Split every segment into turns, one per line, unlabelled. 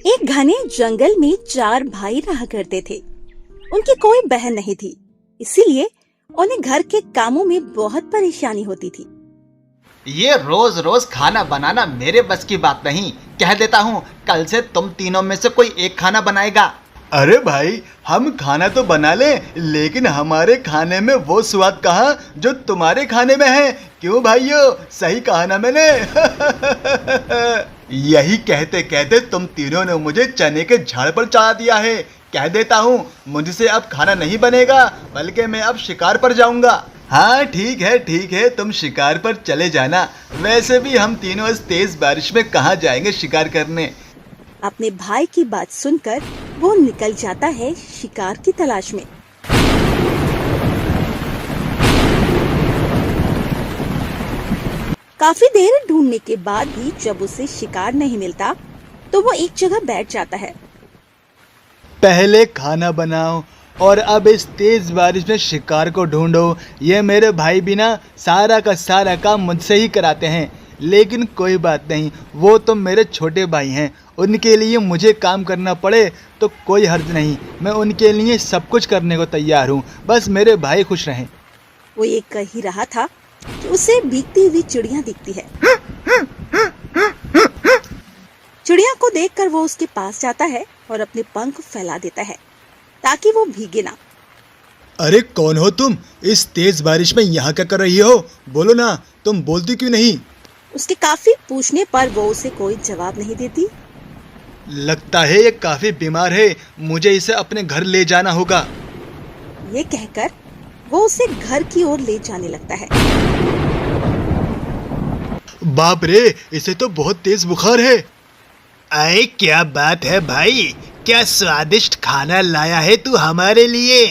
एक घने जंगल में 4 भाई रहा करते थे। उनकी कोई बहन नहीं थी, इसीलिए उन्हें घर के कामों में बहुत परेशानी होती थी।
ये रोज रोज खाना बनाना मेरे बस की बात नहीं। कह देता हूँ कल से तुम तीनों में से कोई एक खाना बनाएगा।
अरे भाई, हम खाना तो बना लें, लेकिन हमारे खाने में वो स्वाद कहाँ जो तुम्हारे खाने में है। क्यों भाइयों, सही कहा ना मैंने? यही कहते कहते तुम तीनों ने मुझे चने के झाड़ पर चढ़ा दिया है। कह देता हूँ मुझसे अब खाना नहीं बनेगा, बल्कि मैं अब शिकार पर जाऊंगा। हाँ ठीक है, तुम शिकार पर चले जाना। वैसे भी हम तीनों इस तेज बारिश में कहाँ जाएंगे शिकार करने।
अपने भाई की बात सुनकर वो निकल जाता है शिकार की तलाश में। काफी देर ढूंढने के बाद भी जब उसे शिकार नहीं मिलता तो वो एक जगह बैठ जाता है।
पहले खाना बनाओ और अब इस तेज बारिश में शिकार को ढूंढो। ये मेरे भाई बिना सारा का सारा काम मुझसे ही कराते हैं, लेकिन कोई बात नहीं, वो तो मेरे छोटे भाई हैं। उनके लिए मुझे काम करना पड़े तो कोई हर्ज नहीं। मैं उनके लिए सब कुछ करने को तैयार हूँ, बस मेरे भाई खुश रहें।
वो ये कह ही रहा था कि उसे भीगती हुई चिड़िया दिखती है। चिड़िया को देखकर वो उसके पास जाता है और अपने पंख फैला देता है ताकि वो भीगे ना।
अरे कौन हो तुम? इस तेज बारिश में यहाँ क्या कर रही हो? बोलो ना, तुम बोलती क्यों नहीं?
उसके काफी पूछने पर वो उसे कोई जवाब नहीं देती।
लगता है ये काफी बीमार है, मुझे इसे अपने घर ले जाना होगा।
ये कहकर वो उसे घर की ओर ले जाने लगता है।
बाप रे, इसे तो बहुत तेज बुखार है। अरे क्या बात है भाई, क्या स्वादिष्ट खाना लाया है तू हमारे लिए।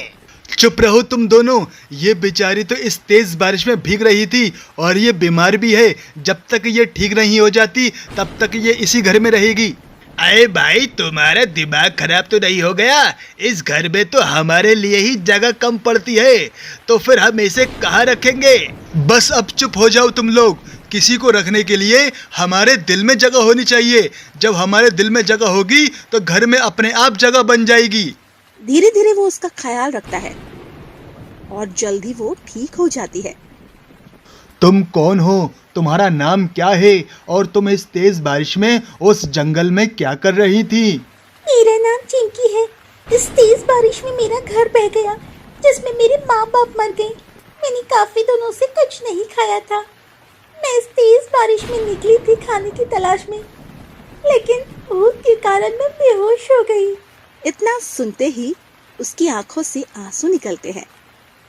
चुप रहो तुम दोनों, ये बेचारी तो इस तेज बारिश में भीग रही थी और ये बीमार भी है। जब तक ये ठीक नहीं हो जाती तब तक ये इसी घर में रहेगी। अरे भाई, तुम्हारा दिमाग खराब तो नहीं हो गया? इस घर में तो हमारे लिए ही जगह कम पड़ती है, तो फिर हम इसे कहाँ रखेंगे? बस अब चुप हो जाओ तुम लोग। किसी को रखने के लिए हमारे दिल में जगह होनी चाहिए। जब हमारे दिल में जगह होगी तो घर में अपने आप जगह बन जाएगी।
धीरे धीरे वो उसका ख्याल रखता है और जल्दी वो ठीक हो जाती है।
तुम कौन हो? तुम्हारा नाम क्या है? और तुम इस तेज बारिश में उस जंगल में क्या कर रही थी?
मेरा नाम चिंकी है। इस तेज बारिश में मेरा घर बह गया, जिसमें मेरे माँ बाप मर गए। मैंने काफी दिनों से कुछ नहीं खाया था। मैं इस तेज बारिश में निकली थी खाने की तलाश में, लेकिन भूख के कारण मैं बेहोश हो गई। इतना सुनते ही उसकी आंखों से आंसू निकलते हैं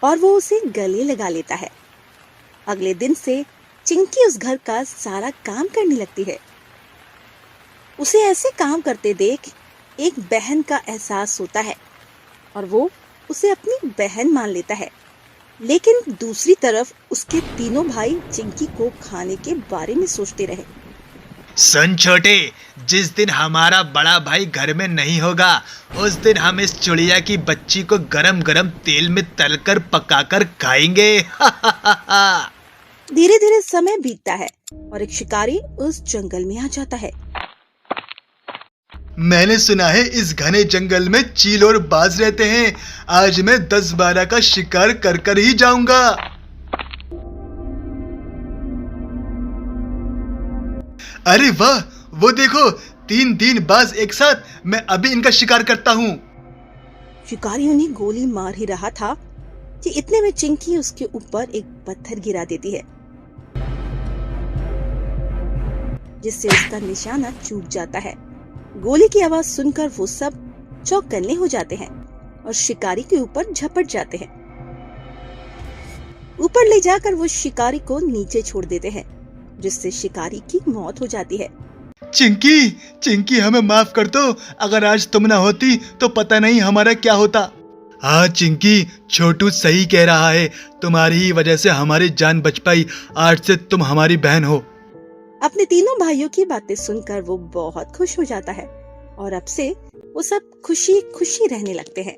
और वो उसे गले लगा लेता है। अगले दिन से चिंकी उस घर का सारा काम करने लगती है। उसे ऐसे काम करते देख एक बहन का एहसास होता है और वो उसे अपनी बहन मान लेता है। लेकिन दूसरी तरफ उसके तीनों भाई चिंकी को खाने के बारे में सोचते रहे।
सुन छोटे, जिस दिन हमारा बड़ा भाई घर में नहीं होगा उस दिन हम इस चिड़िया की बच्ची को गरम गरम तेल में तलकर पकाकर खाएंगे।
धीरे धीरे समय बीतता है और एक शिकारी उस जंगल में आ जाता है।
मैंने सुना है इस घने जंगल में चील और बाज रहते हैं। आज मैं 10-12 का शिकार कर कर ही जाऊंगा। अरे वाह, वो देखो, 3 बाज एक साथ। मैं अभी इनका शिकार करता हूँ।
शिकारी उन्हें गोली मार ही रहा था कि इतने में चिंकी उसके ऊपर एक पत्थर गिरा देती है, जिससे उसका निशाना चूक जाता है। गोली की आवाज सुनकर वो सब चौकन्ने हो जाते हैं और शिकारी के ऊपर झपट जाते हैं। ऊपर ले जाकर वो शिकारी को नीचे छोड़ देते हैं, जिससे शिकारी की मौत हो जाती है।
चिंकी, हमें माफ कर दो। अगर आज तुम ना होती तो पता नहीं हमारा क्या होता। हाँ चिंकी, छोटू सही कह रहा है। तुम्हारी ही वजह से हमारी जान बच पाई। आज से तुम हमारी बहन हो।
अपने तीनों भाइयों की बातें सुनकर वो बहुत खुश हो जाता है और अब से वो सब खुशी खुशी रहने लगते हैं।